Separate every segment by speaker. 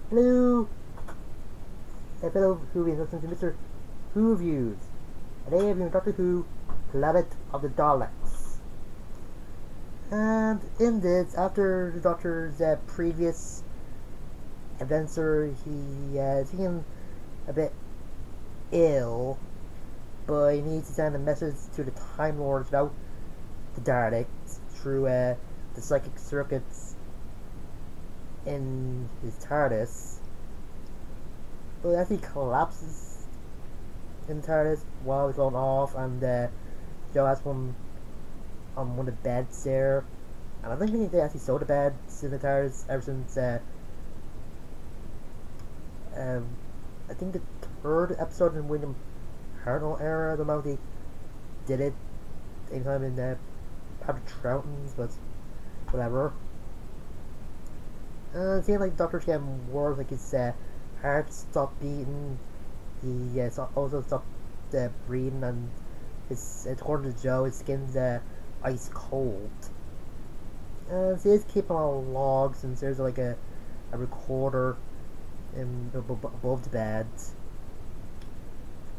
Speaker 1: Hello, fellow Whovians, listening to Mr. Who Reviews. Today I'm reviewing Doctor Who, Planet of the Daleks. And in this, after the Doctor's previous adventure, he feeling a bit ill, but he needs to send a message to the Time Lords about the Daleks through the psychic circuits in his TARDIS. But as he collapses in the TARDIS while it's going off, and Joe has one on one of the beds there, and I don't think they actually saw the beds in the TARDIS ever since I think the third episode in William Hartnell era. I don't know if they did it anytime in Patrick Troughton's, but whatever. It seems like the Doctor's getting worse, like his heart stopped beating, he also stopped breathing, and according to Joe, his skin's ice cold. So he's keeping a log, since there's like a recorder above the bed.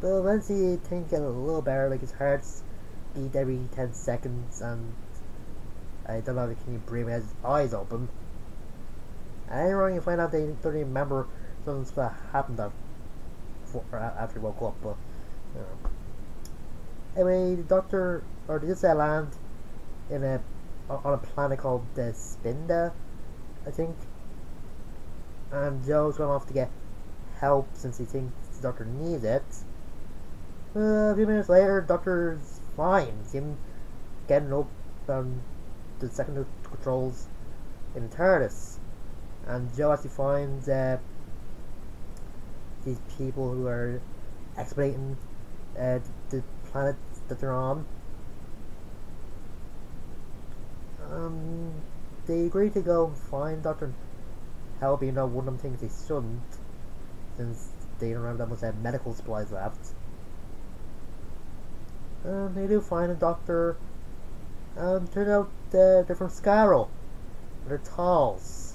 Speaker 1: But eventually things get a little better, like his heart's beat every 10 seconds, and I don't know if he can breathe with his eyes open. And anyway, you find out they don't even remember something that happened after he woke up, but you know. Anyway, the Doctor, or they just land in on a planet called the Spinda, I think. And Joe's going off to get help since he thinks the Doctor needs it. A few minutes later, the Doctor's fine. He's even getting up on the secondary controls in the TARDIS. And Joe actually finds these people who are exploiting the planet that they're on. They agree to go and find Doctor and help, even though one of them thinks they shouldn't, since they don't have that much medical supplies left. They do find a Doctor, and turns out they're from Scarrow. They're Talls.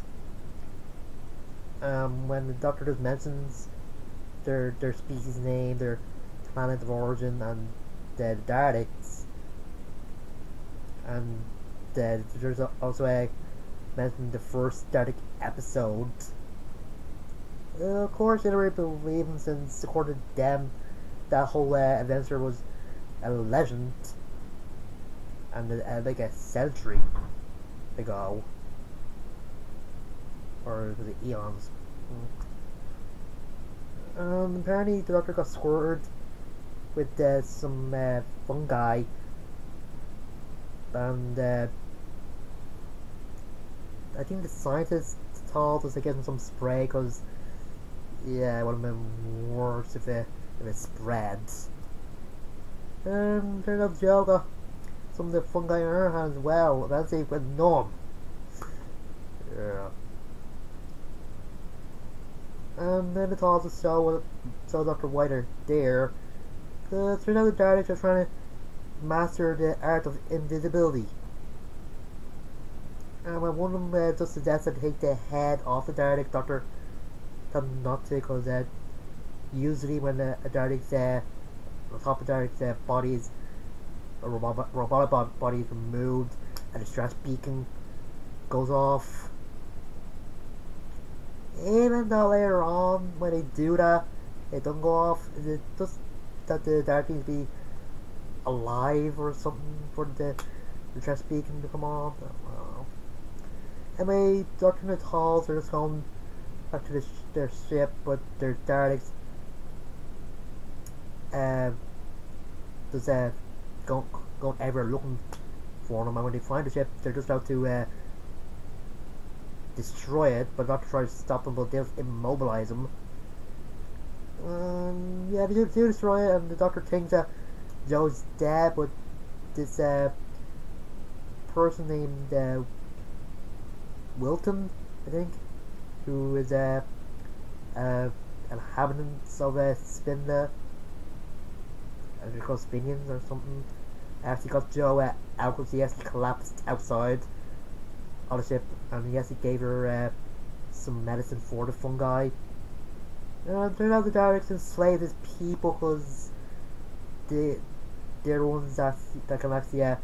Speaker 1: When the Doctor just mentions their species name, their planet of origin, and the Daleks, and there's also mentioned the first Dalek episode. Of course, they don't really believe him, since according to them, that whole adventure was a legend, and like a century ago. Or was it eons? Apparently the Doctor got squirted with some fungi, and I think the scientists told us to give him some spray, because yeah, it would have been worse if it spreads. And turns out Joe got some of the fungi in her hands as well. Eventually it went numb. Yeah. And then it's also so Dr. White are there. It turns out the Daleks are trying to master the art of invisibility. And when one of them just suggests to take the head off the Dalek, Doctor tells him not to, because usually when a Dalek's on top of Dalek's body is a robotic body is removed, and the stress beacon goes off. Even though later on, when they do that, it doesn't go off. Is it just that the Daleks be alive or something for the stress beacon to come on? I don't know. Anyway, Doctor and the Talls are just going back to their ship, but their Daleks just going everywhere looking for them, and when they find the ship, they're just out to destroy it, but Doctor tries to stop them, but they'll immobilize them. Yeah, they do destroy it, and the Doctor thinks that Joe's dead, but this person named Wilton, I think, who is an inhabitant of Spinda, I think called Spinians or something, actually got Joe out because he actually collapsed outside on the ship, and he actually gave her some medicine for the fungi. Turns out the Daleks enslaved his people because they're the ones that can actually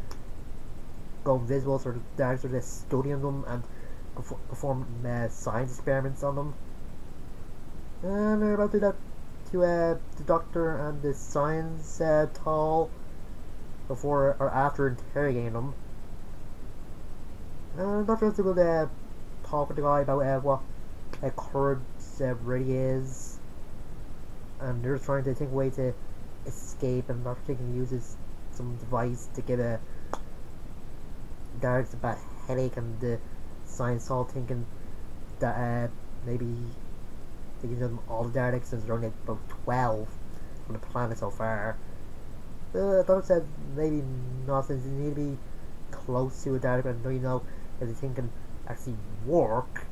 Speaker 1: go invisible, so the Daleks are just studying them and perform science experiments on them. And they're about to do that to the Doctor and the science tall before or after interrogating them. And the Doctor has to go talk with the guy about what courage really is, and they're trying to think a way to escape, and Doctor can uses some device to give a Daleks a bad headache, and the science all thinking that maybe they can give them all the Daleks since there's only about 12 on the planet so far. Doctor said maybe not, since they need to be close to a Dalek and don't know if the thing can actually work.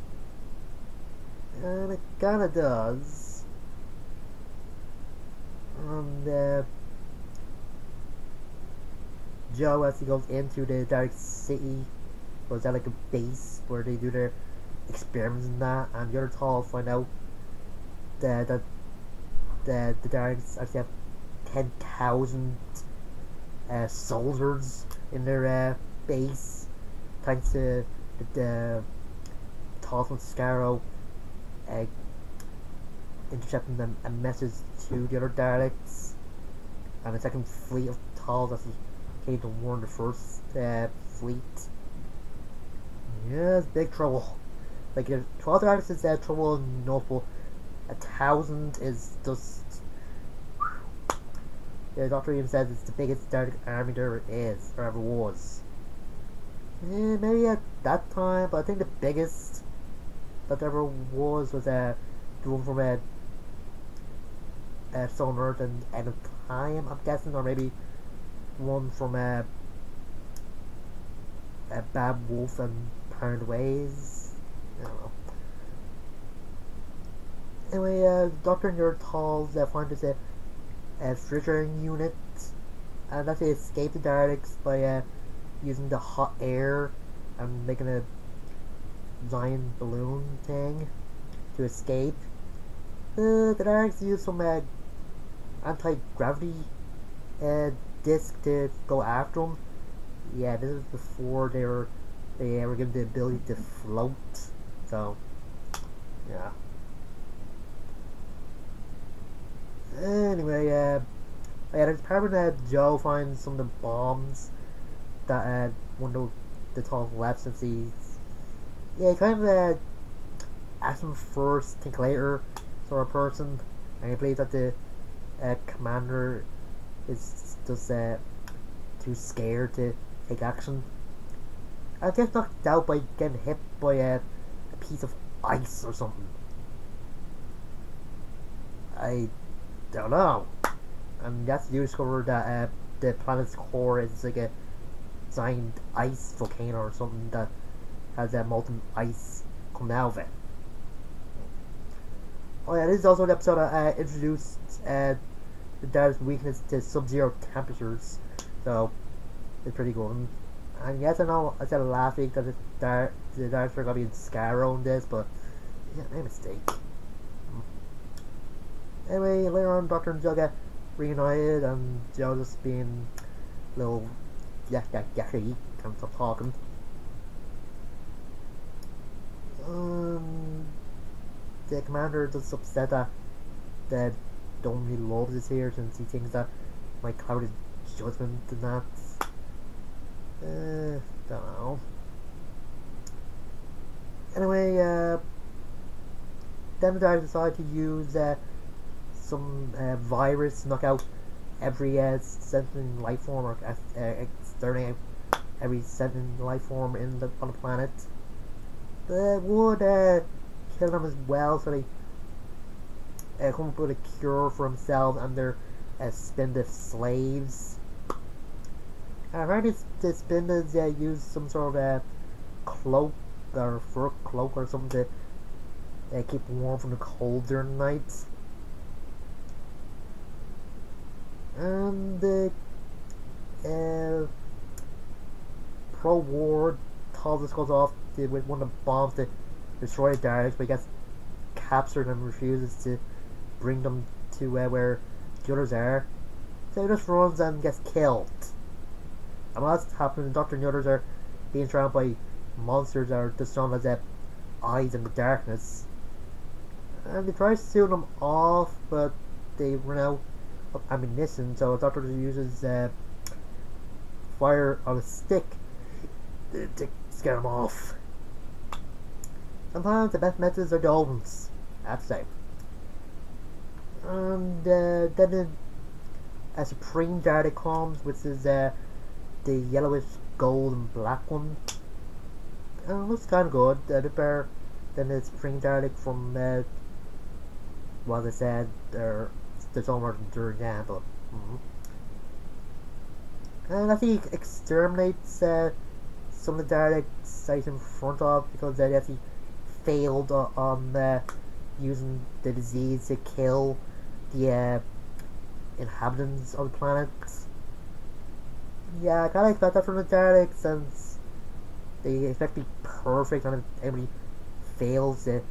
Speaker 1: And it kinda does. And Joe, as he goes into the Dalek City, goes at like a base where they do their experiments and that, and the other tall find out that the Daleks actually have 10,000 soldiers in their base, thanks to the tall from Scarrow intercepting a message to the other Daleks, and the second fleet of Talls actually came to warn the first fleet. Yeah, it's big trouble. Like, 12 Daleks is trouble enough, but 1,000 is just... The Doctor even says it's the biggest Dalek army there is, or ever was. Yeah, maybe at that time, but I think the biggest that there ever was the one from Stone Earth and End of Time, I'm guessing, or maybe one from Bad Wolf and Parent Ways. I don't know. Anyway, Doctor and your Talls find this refrigerating unit, and that's they escape the Daleks by using the hot air and making a giant balloon thing to escape. The Daleks use some anti-gravity disc to go after them. Yeah, this is before they were given the ability to float. So, yeah. Anyway, yeah, there's part when Joe finds some of the bombs that one of the Talks left, since he's kind of ask him first, think later sort of person, and he believes that the commander is just too scared to take action. I guess knocked out by getting hit by a piece of ice or something. I don't know. And that's you discover that the planet's core is like a giant ice volcano or something that has molten ice coming out of it. Oh yeah, this is also an episode that introduced the Daleks' weakness to sub-zero temperatures, so it's pretty good. And yes, I know I said last week that the Daleks were going to be in Scarrow in this, but yeah, my mistake. Anyway, later on, Doctor and Joe get reunited, and Joe just being a little yucky, can't stop talking. The commander is just upset that don't really love this here, since he thinks that might cloud his judgment and that. Don't know. Anyway, then the Daleks decide to use some virus to knock out every sentient life form, or exterminate every sentient life form on the planet. They would kill them as well, so they come up with a cure for themselves and their spindle slaves. Apparently the spindles use some sort of cloak or fur cloak or something to keep warm from the cold during the night. And the pro-war Talbot goes off with one of the bombs to destroy the Daleks, but he gets captured and refuses to bring them to where the others are. So he just runs and gets killed. And while that's happening, the Doctor and the others are being surrounded by monsters that are just known as eyes in the darkness. And they try to shoot them off, but they run out of ammunition, so the Doctor uses fire on a stick to scare them off. Sometimes the best methods are the old ones, I have to say. And then a Supreme Dalek comes, which is the yellowish gold and black one. And it looks kind of good, a bit better than the Supreme Dalek from what I said, the summer during the but and I think he exterminates some of the Daleks right in front of, because they actually failed on using the disease to kill the inhabitants of the planet. Yeah, I kinda expect that from the Daleks, since they expect to be perfect and everybody fails to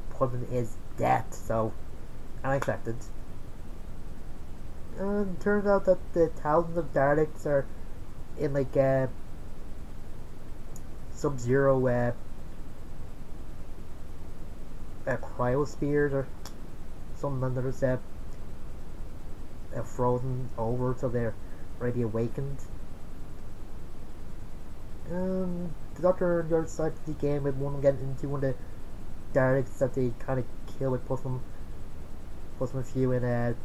Speaker 1: put in his death, so unexpected. And it turns out that the thousands of Daleks are in like Sub-Zero cryospheres or something, and they're just frozen over till they're already awakened. The Doctor on the other side of the game with one getting into one of the Daleks that they kind of kill with puts them a few in a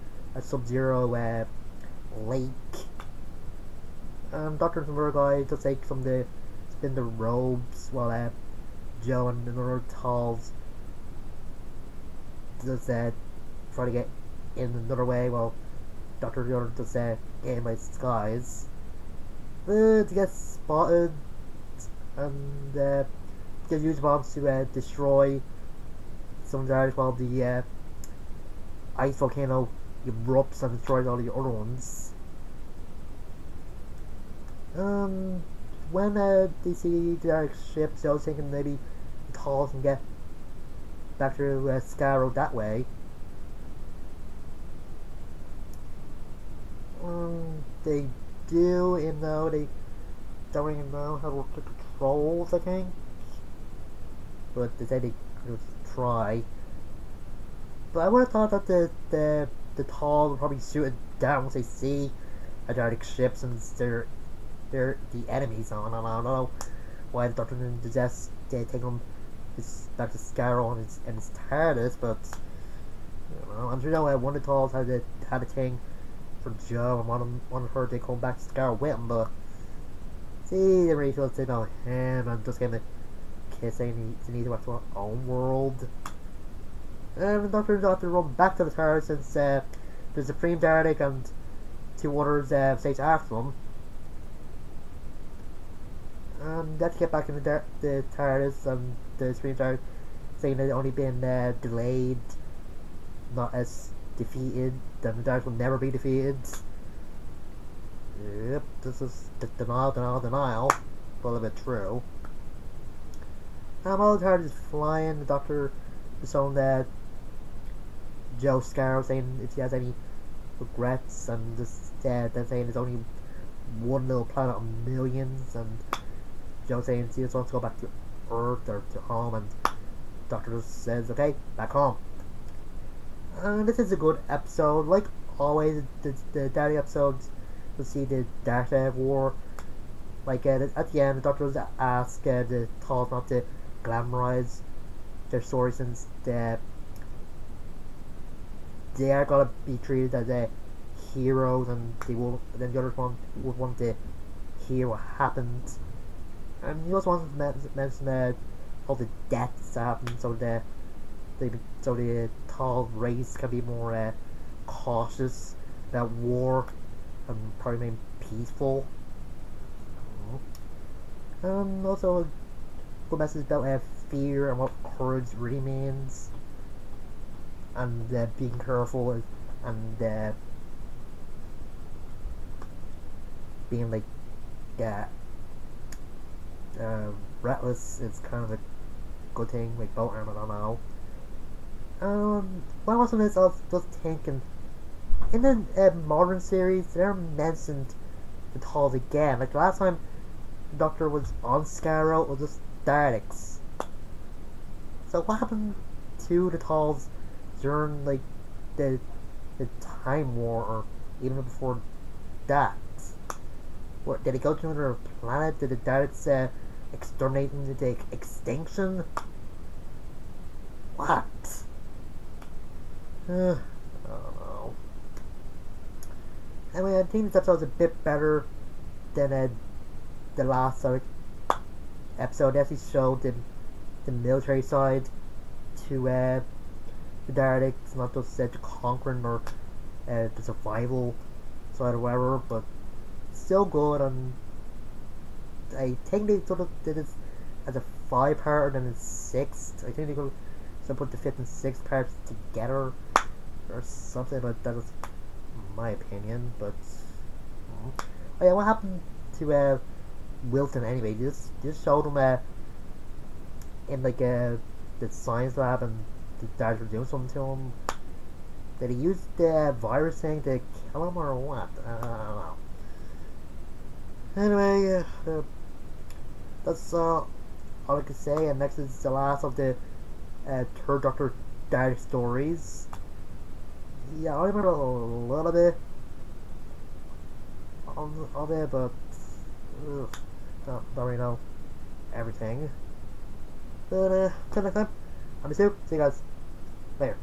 Speaker 1: Sub-Zero lake. Doctor and another guy just take some of the spin the robes while Joe and another Talls just try to get in another way while Doctor and the other just get in by disguise. But to get spotted and get use bombs to destroy some of the Daleks while the ice volcano erupts and destroys all the other ones. When they see the Dalek ships, they was thinking maybe the Talls can get back to Scarrow that way. They do, even though they don't even know how to work the controls, I think. But they say they could try. But I would have thought that the Tall would probably shoot it down once they see a Dalek ship, since they're the enemies on. And I don't know why the Doctor didn't just take them back to Scarrow and his TARDIS, but you know, I'm sure one of the Talls had a thing for Joe and wanted her to come back to Scarrow with him, but see, they didn't really feel to know him and just gave him a kiss saying he needs to back to our own world. And the Doctor got to run back to the TARDIS since the Supreme Dalek and two others stage after him. And they had to get back in the TARDIS, and the Supreme Dalek saying they'd only been delayed, not as defeated, then the Daleks will never be defeated. Yep, this is denial, but a bit true. While the TARDIS is flying, the Doctor is showing that Joe Scarrow saying if he has any regrets, and just then saying there's only one little planet of millions, and Joe saying he just wants to go back to Earth or to home, and Doctor just says, okay, back home. And this is a good episode. Like always, the Dalek episodes, you'll see the Dark War. Like at the end, the Doctor was asked the Talls not to glamorize their story, since they are gonna be treated as heroes, and they will. Then the other one would want to hear what happened, and he also wants to mention all the deaths that happened, so the Tall race can be more cautious about war and probably remain peaceful. Also a good message about fear and what courage really means, and being careful, and being like reckless is kind of a good thing, like boat armor, I don't know. When I watched this, I was just thinking, in the modern series, they never mentioned the Talks again. Like, the last time the Doctor was on Scarrow, it was just Daleks. So what happened to the Talks during, like, the Time War, or even before that? What, did it go to another planet? Did the Daleks exterminate them into extinction? What? I don't know. Anyway, I think this episode's a bit better than the last episode. It actually showed the military side to the Daleks, not just the conquering or the survival side or whatever, but still good. And I think they sort of did it as a 5-part and then a 6th. I think they could put the 5th and 6th parts together or something, but that is my opinion. But oh yeah, what happened to Wilton anyway? Just showed him in like the science lab, and the guys were doing something to him. Did he use the virus thing to kill him or what? I don't know. Anyway, that's all I can say. And next is the last of the Third Doctor Dalek stories. Yeah, I remember a little bit of it, but don't really know everything. But till next time, I'm Mr.Who. See you guys later.